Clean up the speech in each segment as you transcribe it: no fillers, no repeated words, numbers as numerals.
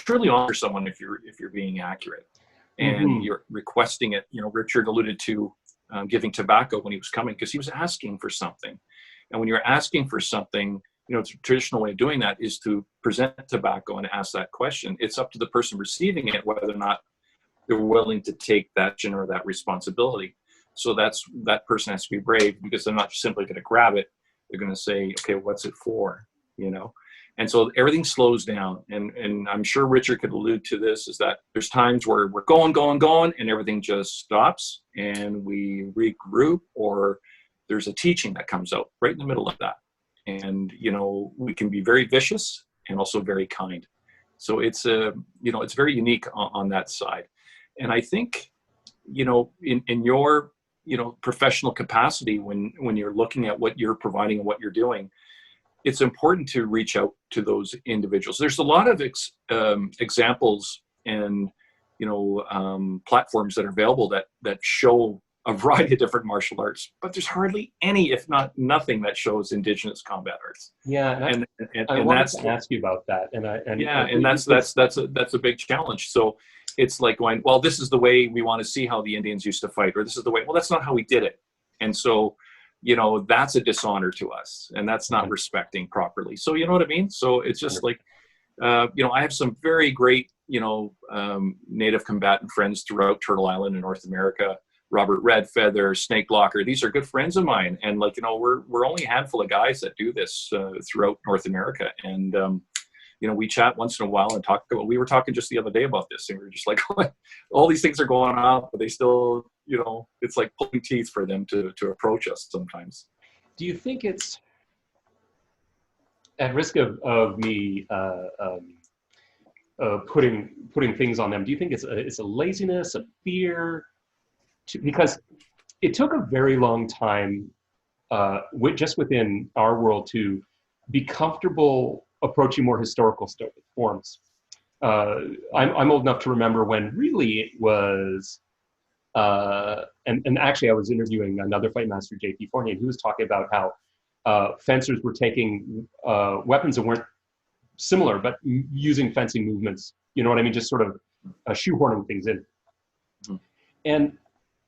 truly honor someone if you're being accurate and you're requesting it. You know, Richard alluded to giving tobacco when he was coming because he was asking for something. And when you're asking for something, you know, the traditional way of doing that is to present tobacco and ask that question. It's up to the person receiving it whether or not they're willing to take that action or that responsibility. So that person has to be brave because they're not simply going to grab it. They're going to say, okay, what's it for? You know? And so everything slows down. And I'm sure Richard could allude to this, is that there's times where we're going, and everything just stops and we regroup, or there's a teaching that comes out right in the middle of that. And, you know, we can be very vicious and also very kind. So it's it's very unique on that side. And I think, you know, in your, you know, professional capacity, when you're looking at what you're providing and what you're doing, it's important to reach out to those individuals. There's a lot of examples and, you know, platforms that are available that show a variety of different martial arts, but there's hardly any, if not nothing, that shows Indigenous combat arts. Yeah, and I wanted to ask you about that. And that's a big challenge. So it's like going, well, this is the way we want to see how the Indians used to fight, or this is the way. Well, that's not how we did it, and so, you know, that's a dishonor to us, and that's not respecting properly. So you know what I mean? So it's just like, you know, I have some very great, you know, Native combatant friends throughout Turtle Island in North America. Robert Redfeather, Snake Blocker, these are good friends of mine. And like, you know, we're only a handful of guys that do this throughout North America. And, you know, we chat once in a while and talk about, we were talking just the other day about this, and we were just like, all these things are going on, but they still, you know, it's like pulling teeth for them to approach us sometimes. Do you think it's, at risk of me putting things on them, do you think it's a laziness, a fear? Because it took a very long time, just within our world, to be comfortable approaching more historical forms. I'm old enough to remember when really it was, and actually I was interviewing another fight master, J.P. Fournier, and he was talking about how fencers were taking weapons that weren't similar, but using fencing movements. You know what I mean? Just sort of shoehorning things in. Mm-hmm. And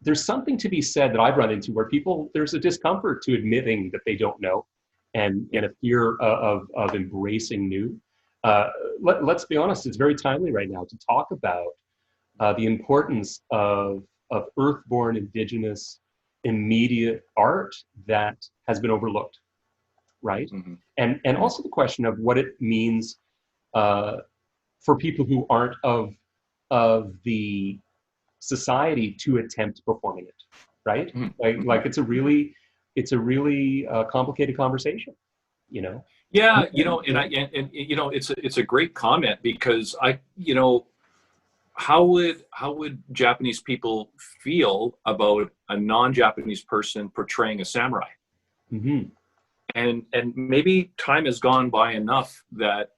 there's something to be said that I've run into where there's a discomfort to admitting that they don't know, and a fear of embracing new. Let's be honest, it's very timely right now to talk about the importance of earthborn, indigenous, immediate art that has been overlooked, right? Mm-hmm. And also the question of what it means for people who aren't of the society to attempt performing it, right? Mm-hmm. Like it's a really complicated conversation, you know. Yeah, you know, and you know, it's a great comment, because you know, how would Japanese people feel about a non-Japanese person portraying a samurai? Mm-hmm. And maybe time has gone by enough that,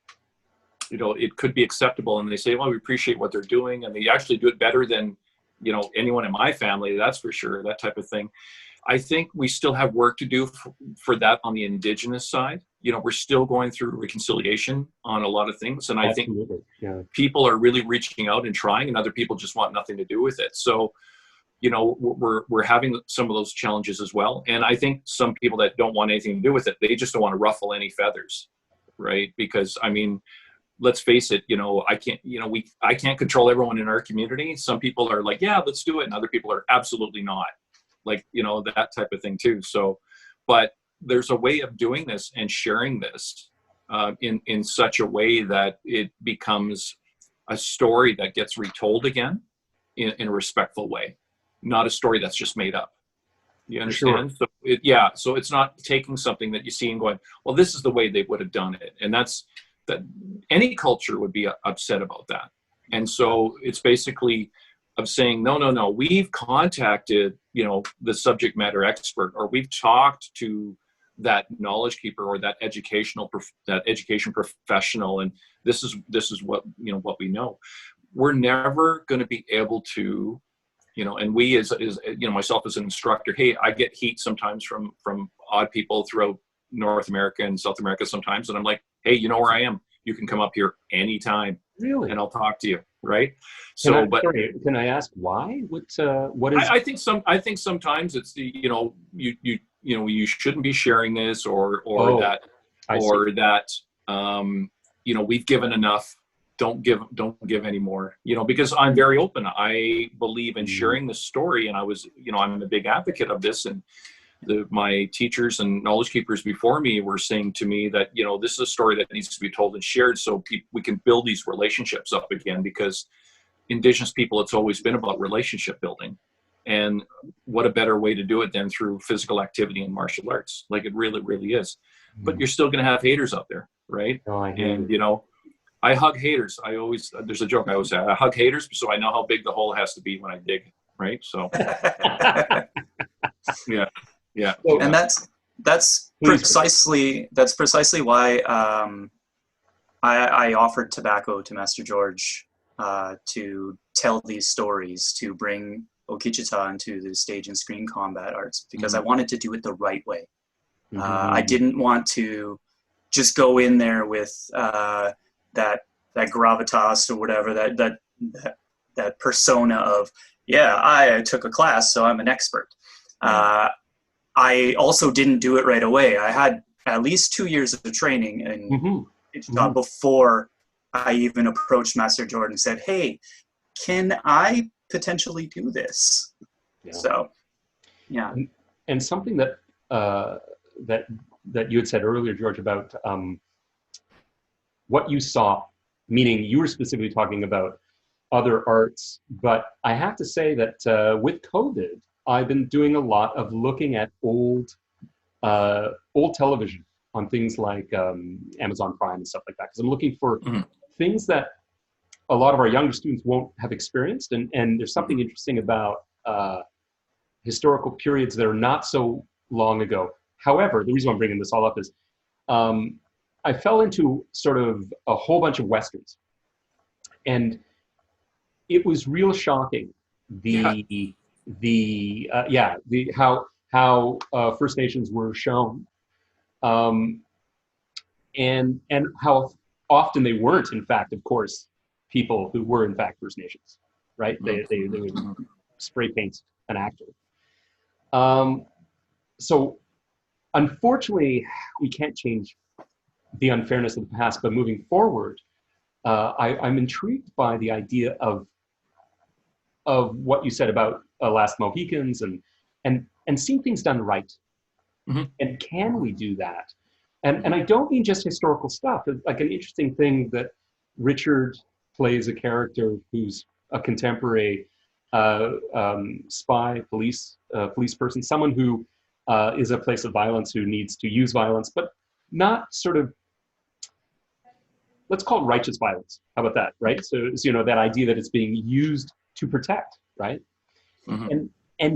you know, it could be acceptable, and they say, well, we appreciate what they're doing, and they actually do it better than, you know, anyone in my family, that's for sure, that type of thing. I think we still have work to do for that on the Indigenous side. You know, we're still going through reconciliation on a lot of things. And I think people are really reaching out and trying, and other people just want nothing to do with it. So, you know, we're having some of those challenges as well. And I think some people that don't want anything to do with it, they just don't want to ruffle any feathers, right? Because, I mean, let's face it, you know, I can't control everyone in our community. Some people are like, yeah, let's do it. And other people are absolutely not, like, you know, that type of thing too. So, but there's a way of doing this and sharing this in such a way that it becomes a story that gets retold again in a respectful way, not a story that's just made up. You understand? Sure. So it's not taking something that you see and going, well, this is the way they would have done it. And that any culture would be upset about that. And so it's basically of saying, no, we've contacted, you know, the subject matter expert, or we've talked to that knowledge keeper or that education professional, and this is what, you know, what we know. We're never going to be able to, you know, and we as you know, myself as an instructor, hey, I get heat sometimes from odd people throughout North America and South America sometimes, and I'm like, hey, you know where I am, you can come up here anytime, Really? and I'll talk to you, right? Can I, So, but sorry, can I ask why? What is? I think sometimes it's the, you shouldn't be sharing this, Oh, I see. or that, we've given enough. Don't give anymore, because I'm very open. I believe in Mm, sharing this story. And I'm a big advocate of this. And my teachers and knowledge keepers before me were saying to me that, this is a story that needs to be told and shared so we can build these relationships up again, because Indigenous people, it's always been about relationship building. And what a better way to do it than through physical activity and martial arts? Like, it really, really is. But mm. you're still going to have haters out there, right? No, I hear And, you. I hug haters. There's a joke I always say, I hug haters so I know how big the hole has to be when I dig, right? So, yeah, yeah, So, And yeah. that's please. precisely why I offered tobacco to Master George to tell these stories, to bring Okichita into the stage and screen combat arts, because I wanted to do it the right way. I didn't want to just go in there with that gravitas or whatever, that persona of, yeah, I took a class, so I'm an expert. I also didn't do it right away. I had at least 2 years of training in before I even approached Master Jordan and said, hey, can I potentially do this? Yeah. So, yeah. And something that that you had said earlier, George, about what you saw, meaning you were specifically talking about other arts, but I have to say that with COVID, I've been doing a lot of looking at old television on things like Amazon Prime and stuff like that, because I'm looking for things that a lot of our younger students won't have experienced, and there's something interesting about historical periods that are not so long ago. However, the reason I'm bringing this all up is I fell into sort of a whole bunch of Westerns, and it was real shocking how First Nations were shown, and how often they weren't, in fact, of course, people who were in fact First Nations, right? They would spray paint an actor. So unfortunately, we can't change the unfairness of the past, but moving forward, I'm intrigued by the idea of what you said about Last Mohicans and seeing things done right. And can we do that? And I don't mean just historical stuff. Like, an interesting thing that Richard plays a character who's a contemporary spy, police person, someone who is a place of violence, who needs to use violence, but not sort of, let's call it righteous violence. How about that, right? So that idea that it's being used to protect, right? And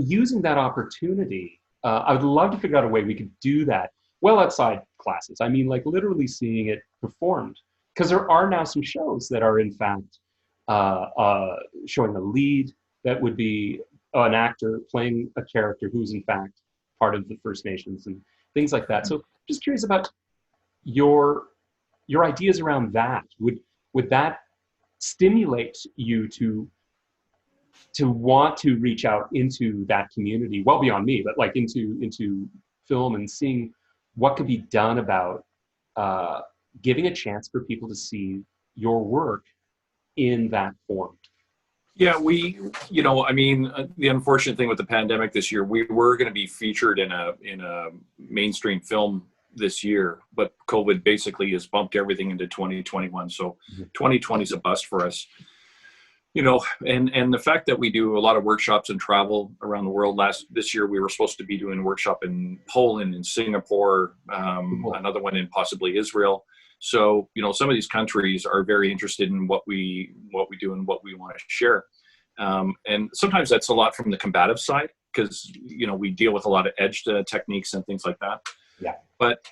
using that opportunity, I would love to figure out a way we could do that well outside classes. I mean, like, literally seeing it performed, because there are now some shows that are in fact showing a lead that would be an actor playing a character who's in fact part of the First Nations and things like that. So just curious about your ideas around that. Would that stimulate you to want to reach out into that community, well beyond me, but like into film, and seeing what could be done about giving a chance for people to see your work in that form? Yeah, the unfortunate thing with the pandemic this year, we were going to be featured in a mainstream film this year, but COVID basically has bumped everything into 2021. So 2020 is a bust for us. And the fact that we do a lot of workshops and travel around the world. This year, we were supposed to be doing a workshop in Poland and Singapore, another one in possibly Israel. So, some of these countries are very interested in what we do and what we want to share. And sometimes that's a lot from the combative side, because, we deal with a lot of edged techniques and things like that. Yeah. But,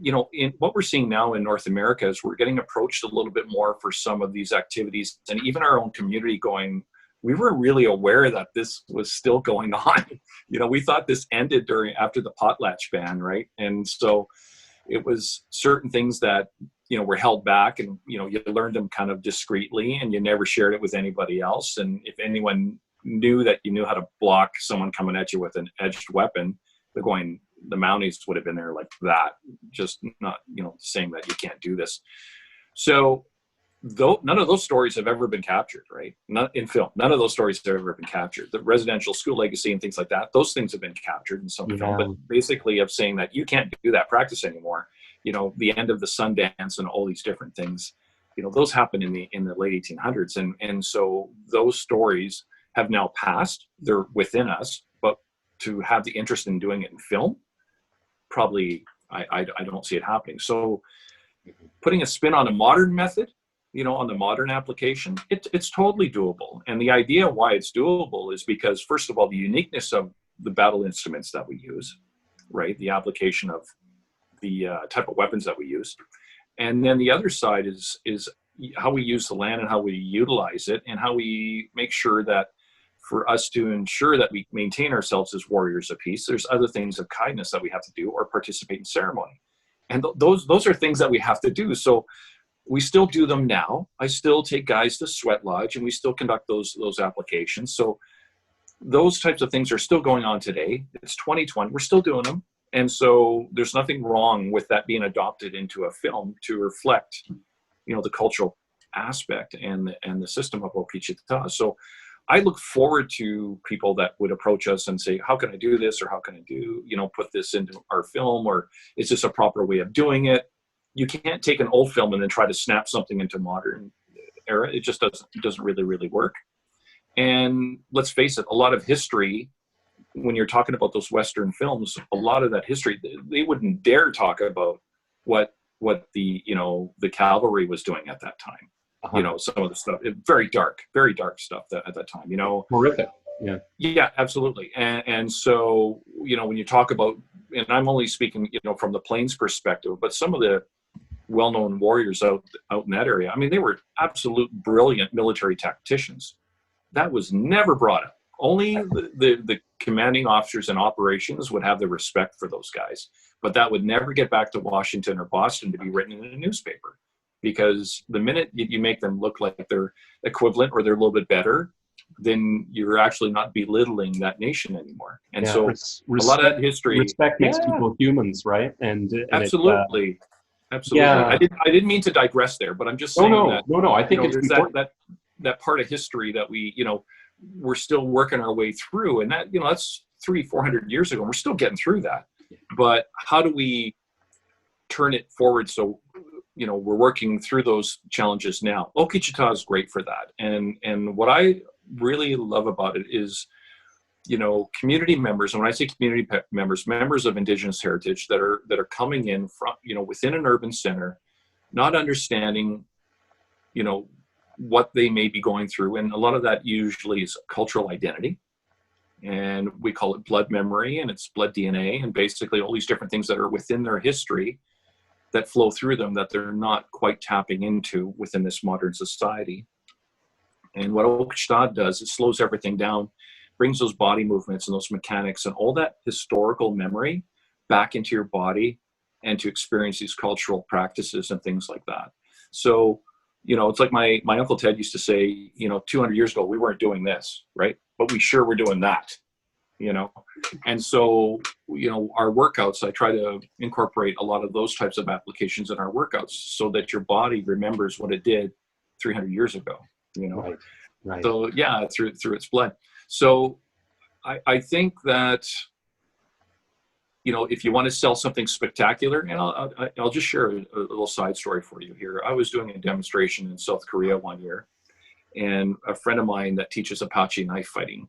in what we're seeing now in North America is we're getting approached a little bit more for some of these activities, and even our own community going, we were really aware that this was still going on. We thought this ended after the potlatch ban, right? And so, it was certain things that, you know, were held back, and, you know, you learned them kind of discreetly, and you never shared it with anybody else. And if anyone knew that you knew how to block someone coming at you with an edged weapon, the Mounties would have been there like that, just not, you know, saying that you can't do this. So though none of those stories have ever been captured, right? Not in film. None of those stories have ever been captured. The residential school legacy and things like that, those things have been captured in some film, but basically of saying that you can't do that practice anymore. You know, the end of the Sundance and all these different things, you know, those happened in the late 1800s. And so those stories have now passed. They're within us, but to have the interest in doing it in film, probably I don't see it happening. So putting a spin on a modern method, you know, on the modern application, it's totally doable. And the idea why it's doable is because, first of all, the uniqueness of the battle instruments that we use, right? The application of the type of weapons that we use. And then the other side is how we use the land and how we utilize it, and how we make sure that for us to ensure that we maintain ourselves as warriors of peace, there's other things of kindness that we have to do, or participate in ceremony. And those are things that we have to do. So we still do them now. I still take guys to Sweat Lodge, and we still conduct those applications. So those types of things are still going on today. It's 2020. We're still doing them. And so there's nothing wrong with that being adopted into a film to reflect, you know, the cultural aspect and the system of Okechita. So I look forward to people that would approach us and say, how can I do this? Or how can I do, you know, put this into our film? Or is this a proper way of doing it? You can't take an old film and then try to snap something into modern era. It just doesn't really work. And let's face it, a lot of history, when you're talking about those Western films, a lot of that history, they wouldn't dare talk about what the, you know, the cavalry was doing at that time. You know, some of the stuff, very dark stuff at that time, you know. Horrific. Yeah, absolutely. And so, you know, when you talk about, and I'm only speaking, you know, from the Plains perspective, but some of the well-known warriors out in that area, I mean, they were absolute brilliant military tacticians. That was never brought up. Only the commanding officers in operations would have the respect for those guys, but that would never get back to Washington or Boston to be written in a newspaper. Because the minute you make them look like they're equivalent or they're a little bit better, then you're actually not belittling that nation anymore. And so a lot of that history, respect makes people humans, right? And absolutely. Yeah. I didn't mean to digress there, but I'm just saying no. I think, you know, it's there's important. that part of history that we, you know, we're still working our way through, and that, you know, that's 300-400 years ago, and we're still getting through that. But how do we turn it forward so, you know, we're working through those challenges now? Okechita is great for that. And what I really love about it is, you know, community members, and when I say community members of Indigenous heritage that are coming in from, you know, within an urban center, not understanding, you know, what they may be going through. And a lot of that usually is cultural identity. And we call it blood memory, and it's blood DNA, and basically all these different things that are within their history that flow through them that they're not quite tapping into within this modern society. And what Okechita does, it slows everything down, brings those body movements and those mechanics and all that historical memory back into your body, and to experience these cultural practices and things like that. So, you know, it's like my Uncle Ted used to say, you know, 200 years ago, we weren't doing this, right? But we sure were doing that, you know? And so, you know, our workouts, I try to incorporate a lot of those types of applications in our workouts so that your body remembers what it did 300 years ago, you know? Right. So yeah, through its blood. So I think that, you know, if you want to sell something spectacular, and I'll just share a little side story for you here. I was doing a demonstration in South Korea one year, and a friend of mine that teaches Apache knife fighting,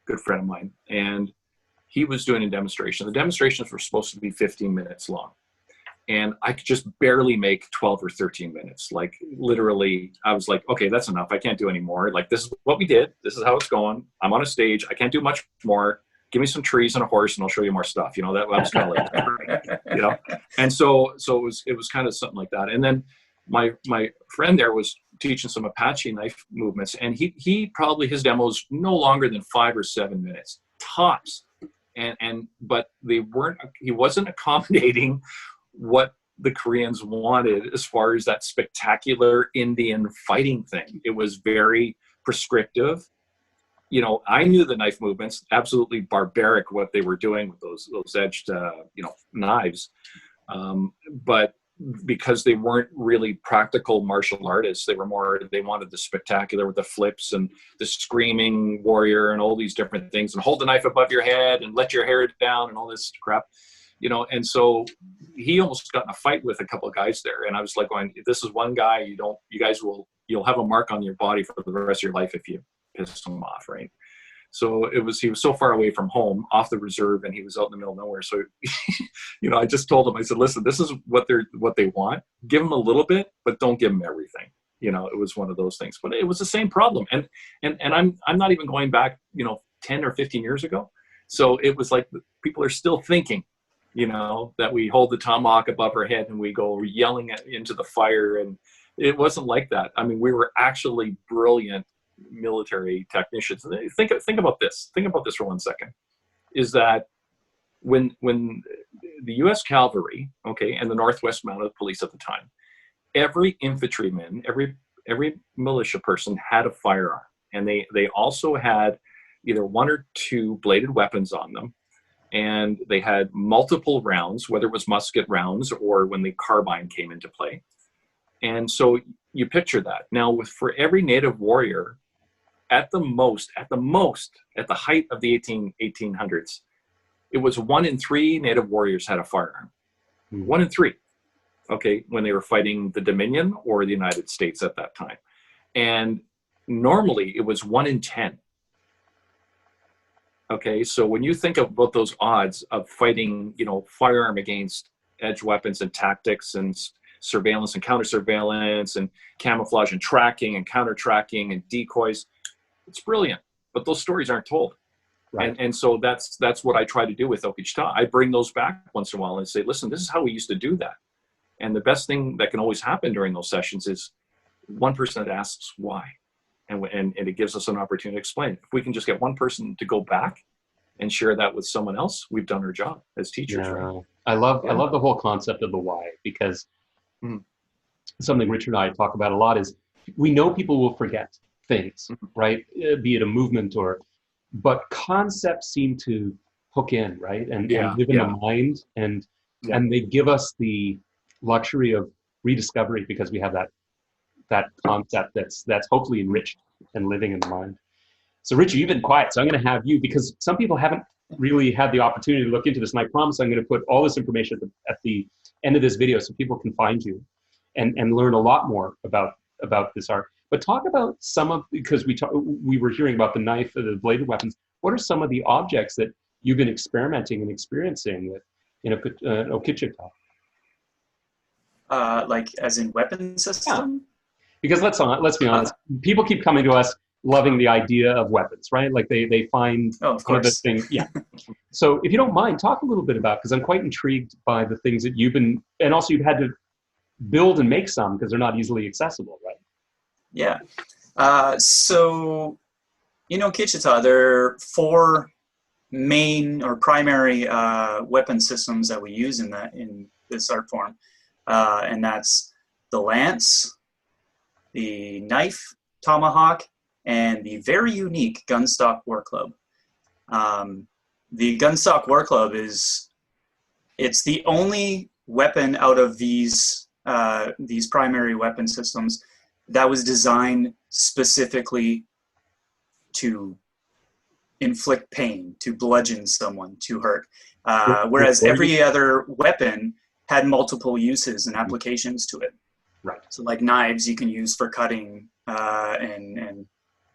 good friend of mine, and he was doing a demonstration. The demonstrations were supposed to be 15 minutes long, and I could just barely make 12 or 13 minutes. Like literally, I was like, okay, that's enough. I can't do any more. Like, this is what we did. This is how it's going. I'm on a stage. I can't do much more. Give me some trees and a horse, and I'll show you more stuff. You know, that was kind of like, you know. And so it was kind of something like that. And then my friend there was teaching some Apache knife movements, and he probably, his demos no longer than 5 or 7 minutes tops. But he wasn't accommodating what the Koreans wanted as far as that spectacular Indian fighting thing. It was very prescriptive. You know, I knew the knife movements, absolutely barbaric what they were doing with those edged, knives. But because they weren't really practical martial artists, they wanted the spectacular with the flips and the screaming warrior and all these different things, and hold the knife above your head and let your hair down and all this crap, you know. And so he almost got in a fight with a couple of guys there. And I was like going, this is one guy you'll have a mark on your body for the rest of your life if you piss him off, right? So he was so far away from home, off the reserve, and he was out in the middle of nowhere. So, you know, I just told him, I said, listen, this is what they want. Give them a little bit, but don't give them everything. You know, it was one of those things. But it was the same problem. And I'm not even going back, 10 or 15 years ago. So it was like people are still thinking, that we hold the tomahawk above our head and we go yelling into the fire. And it wasn't like that. I mean, we were actually brilliant military technicians. Think about this. Think about this for 1 second. Is that when the U.S. Cavalry, and the Northwest Mounted Police at the time, every infantryman, every militia person had a firearm, and they also had either one or two bladed weapons on them, and they had multiple rounds, whether it was musket rounds or when the carbine came into play. And so you picture that. Now, for every native warrior, at the height of the 1800s, it was 1 in 3 native warriors had a firearm. 1 in 3, when they were fighting the Dominion or the United States at that time. And normally it was 1 in 10. So when you think about those odds of fighting, firearm against edge weapons and tactics and surveillance and counter surveillance and camouflage and tracking and counter tracking and decoys, it's brilliant, but those stories aren't told. Right. And so that's what I try to do with Okechita. I bring those back once in a while and say, listen, this is how we used to do that. And the best thing that can always happen during those sessions is one person that asks why. And it gives us an opportunity to explain. If we can just get one person to go back and share that with someone else, we've done our job as teachers. Yeah. Right? I love the whole concept of the why, because something Richard and I talk about a lot is we know people will forget things, right? Be it a movement but concepts seem to hook in, right? And live in the mind, and they give us the luxury of rediscovery because we have that concept that's hopefully enriched and living in the mind. So Richard, you've been quiet, so I'm going to have you, because some people haven't really had the opportunity to look into this, and I promise I'm going to put all this information at the end of this video so people can find you and learn a lot more about this art. But talk about because we were hearing about the knife, the bladed weapons. What are some of the objects that you've been experimenting and experiencing with in Okechita? Like as in weapon system? Yeah. Because let's be honest, people keep coming to us loving the idea of weapons, right? Like they find one of the things. Yeah. So if you don't mind, talk a little bit about, because I'm quite intrigued by the things that you've been, and also you've had to build and make some because they're not easily accessible, right? Yeah. So in Okechita, there are 4 main or primary weapon systems that we use in this art form, and that's the lance, the knife, tomahawk, and the very unique gunstock war club. The gunstock war club it's the only weapon out of these primary weapon systems that was designed specifically to inflict pain, to bludgeon someone, to hurt. Whereas every other weapon had multiple uses and applications to it. Right. So like knives you can use for cutting and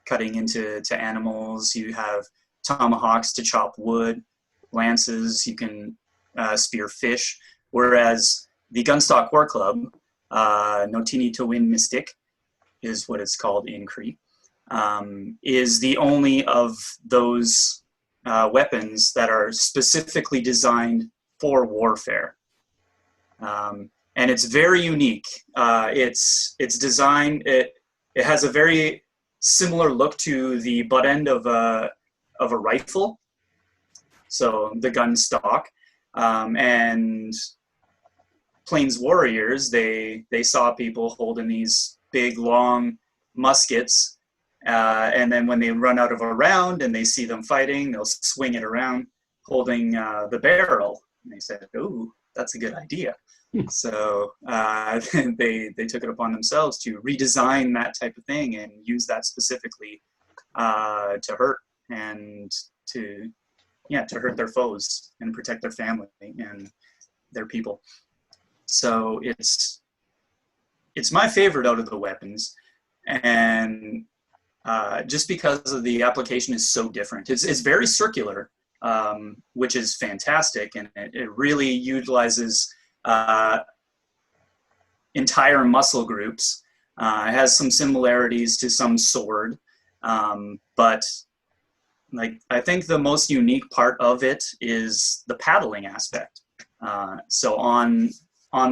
cutting into animals. You have tomahawks to chop wood. Lances, you can spear fish. Whereas the gunstock war club, Notini Towin Mystic, is what it's called in Cree, is the only of those weapons that are specifically designed for warfare. And it's very unique. It's designed, it has a very similar look to the butt end of a rifle, so the gun stock, and Plains warriors, they saw people holding these big, long muskets. And then when they run out of a round and they see them fighting, they'll swing it around holding the barrel. And they said, "Ooh, that's a good idea." So they took it upon themselves to redesign that type of thing and use that specifically to hurt and to hurt their foes and protect their family and their people. So it's my favorite out of the weapons, and just because of the application is so different. It's very circular, which is fantastic, and it really utilizes entire muscle groups. It has some similarities to some sword, but like I think the most unique part of it is the paddling aspect. So on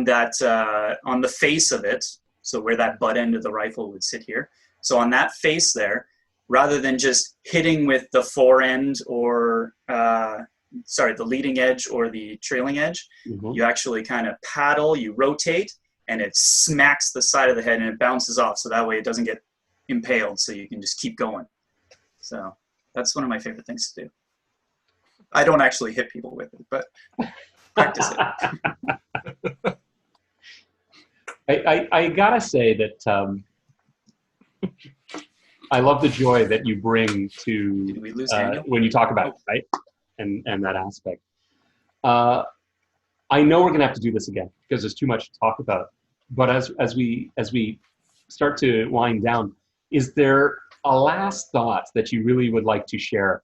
the face of it, so where that butt end of the rifle would sit here, so on that face there, rather than just hitting with the forend or the leading edge or the trailing edge, you actually kind of paddle, you rotate, and it smacks the side of the head and it bounces off, so that way it doesn't get impaled, so you can just keep going. So that's one of my favorite things to do. I don't actually hit people with it, but practice it. I gotta say that I love the joy that you bring to when you talk about it, right? And that aspect. I know we're gonna have to do this again because there's too much to talk about. But as we start to wind down, is there a last thought that you really would like to share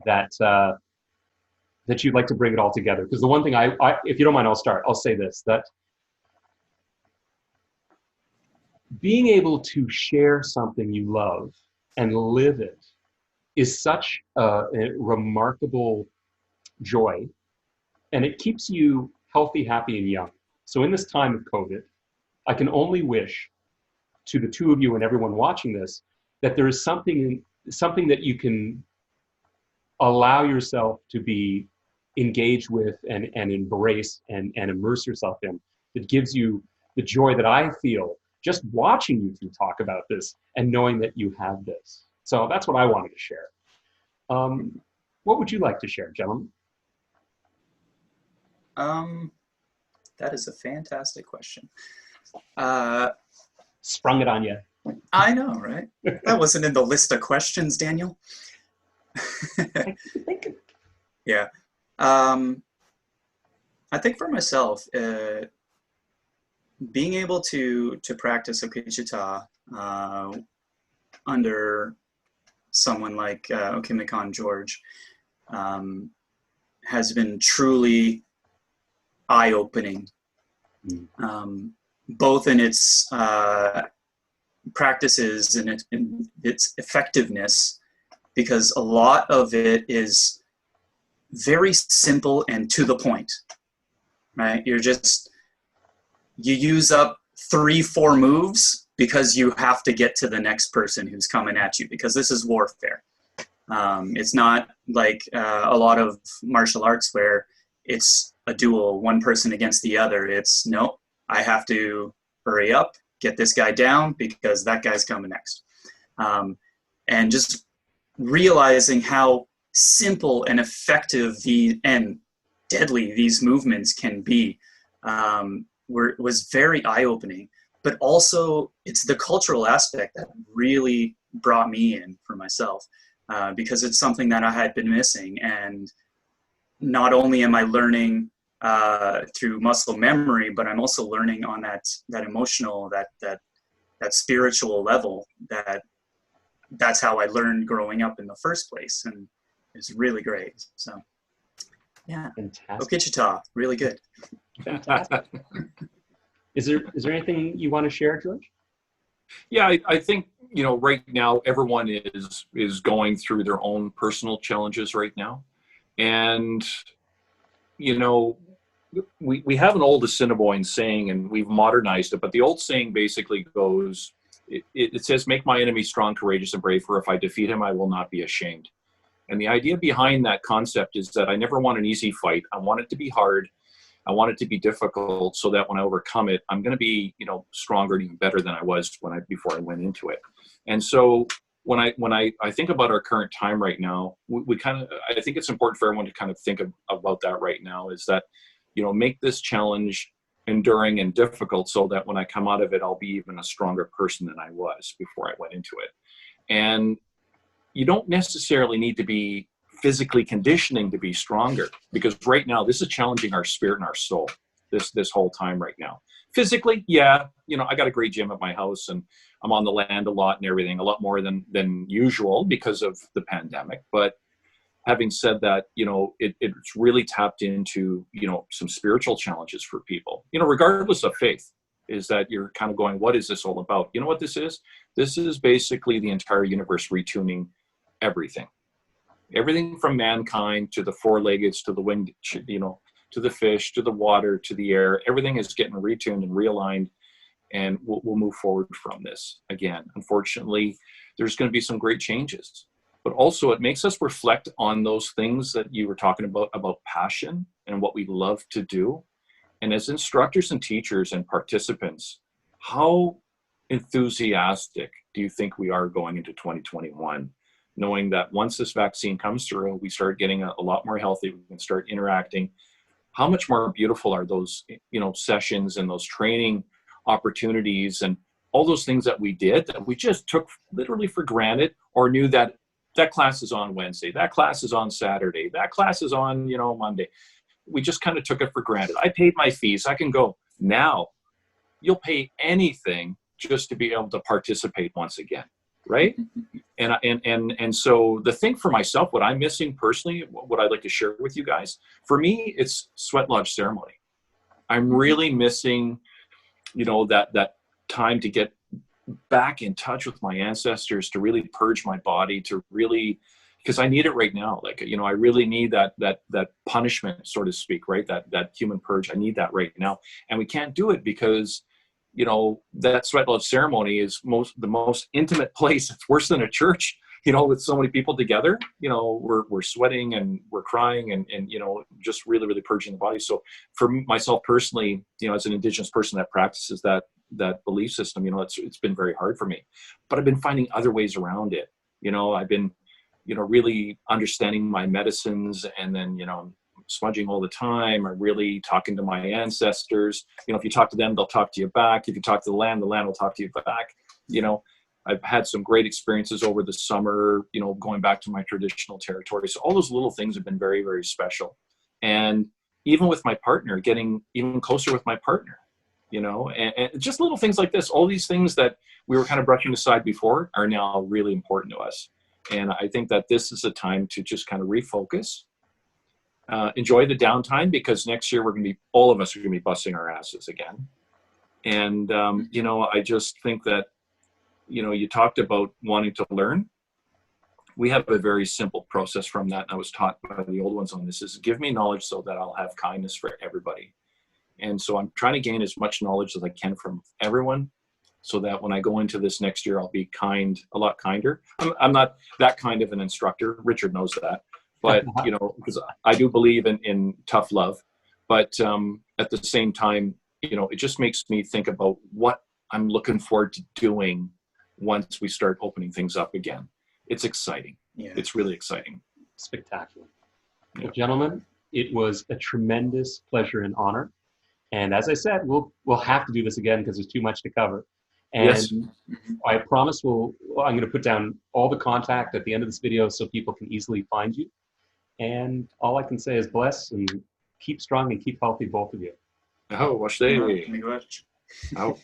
that you'd like to bring it all together? Because the one thing I if you don't mind, I'll say this, that being able to share something you love and live it is such a remarkable joy, and it keeps you healthy, happy, and young. So in this time of COVID, I can only wish to the two of you and everyone watching this that there is something that you can allow yourself to be engaged with and embrace and immerse yourself in, that gives you the joy that I feel just watching you two talk about this and knowing that you have this. So that's what I wanted to share. What would you like to share, gentlemen? That is a fantastic question. Sprung it on you. I know, right? That wasn't in the list of questions, Daniel. Yeah. I think for myself, being able to practice Okechita under someone like Comeau George has been truly eye-opening, both in its practices and its effectiveness, because a lot of it is very simple and to the point, right? You use up 3-4 moves because you have to get to the next person who's coming at you, because this is warfare. It's not like a lot of martial arts where it's a duel, one person against the other. It's, no, I have to hurry up, get this guy down because that guy's coming next. And just realizing how simple and effective and deadly these movements can be was very eye-opening. But also it's the cultural aspect that really brought me in for myself, because it's something that I had been missing. And not only am I learning through muscle memory, but I'm also learning on that emotional, that spiritual level. That's how I learned growing up in the first place, and it's really great. So, yeah, Okechita, really good. Fantastic. Is there anything you want to share, George? Yeah, I think, right now everyone is going through their own personal challenges right now, and we have an old Assiniboine saying, and we've modernized it, but the old saying basically goes, it says, "Make my enemy strong, courageous, and brave, for if I defeat him, I will not be ashamed." And the idea behind that concept is that I never want an easy fight. I want it to be hard. I want it to be difficult so that when I overcome it, I'm going to be, you know, stronger and even better than I was before I went into it. And so when I think about our current time right now, we kind of, I think it's important for everyone to kind of think about that right now, is that, you know, make this challenge enduring and difficult so that when I come out of it, I'll be even a stronger person than I was before I went into it. And you don't necessarily need to be physically conditioning to be stronger, because right now this is challenging our spirit and our soul this whole time right now. Physically, yeah, you know, I got a great gym at my house and I'm on the land a lot and everything, a lot more than usual because of the pandemic. But having said that, you know, it's really tapped into, you know, some spiritual challenges for people, you know, regardless of faith, is that you're kind of going, what is this all about? You know what this is? This is basically the entire universe retuning everything. Everything from mankind to the four-leggeds, to the winged, you know, to the fish, to the water, to the air. Everything is getting retuned and realigned, and we'll move forward from this. Again, unfortunately, there's going to be some great changes, but also it makes us reflect on those things that you were talking about passion and what we love to do. And as instructors and teachers and participants, how enthusiastic do you think we are going into 2021? Knowing that once this vaccine comes through, we start getting a lot more healthy, we can start interacting. How much more beautiful are those, you know, sessions and those training opportunities and all those things that we did that we just took literally for granted, or knew that that class is on Wednesday, that class is on Saturday, that class is on, you know, Monday. We just kind of took it for granted. I paid my fees, I can go. Now you'll pay anything just to be able to participate once again, right? And so the thing for myself, what I'm missing personally, what I'd like to share with you guys, for me, it's sweat lodge ceremony. I'm really missing, you know, that time to get back in touch with my ancestors, to really purge my body, to really, because I need it right now. Like, you know, I really need that punishment, so to speak, right? That human purge. I need that right now. And we can't do it because, you know, that sweat lodge ceremony is the most intimate place. It's worse than a church, you know, with so many people together. You know, we're sweating and we're crying and you know, just really, really purging the body. So for myself personally, you know, as an Indigenous person that practices that belief system, you know, it's been very hard for me. But I've been finding other ways around it. You know, I've been, you know, really understanding my medicines, and then, you know, smudging all the time, or really talking to my ancestors. You know, if you talk to them, they'll talk to you back. If you talk to the land will talk to you back. You know, I've had some great experiences over the summer, you know, going back to my traditional territory. So all those little things have been very, very special. And even with my partner, getting even closer with my partner, you know, and just little things like this, all these things that we were kind of brushing aside before are now really important to us. And I think that this is a time to just kind of refocus. Enjoy the downtime, because next year all of us are going to be busting our asses again. And, you know, I just think that, you know, you talked about wanting to learn. We have a very simple process from that. And I was taught by the old ones on this, is give me knowledge so that I'll have kindness for everybody. And so I'm trying to gain as much knowledge as I can from everyone, so that when I go into this next year, I'll be a lot kinder. I'm not that kind of an instructor. Richard knows that. But, you know, because I do believe in tough love. But at the same time, you know, it just makes me think about what I'm looking forward to doing once we start opening things up again. It's exciting. Yeah. It's really exciting. Spectacular. Yeah. Well, gentlemen, it was a tremendous pleasure and honor. And as I said, we'll have to do this again because there's too much to cover. And yes. I promise I'm going to put down all the contact at the end of this video so people can easily find you. And all I can say is bless and keep strong and keep healthy, both of you. Oh, watch they. Thank you very much. Oh.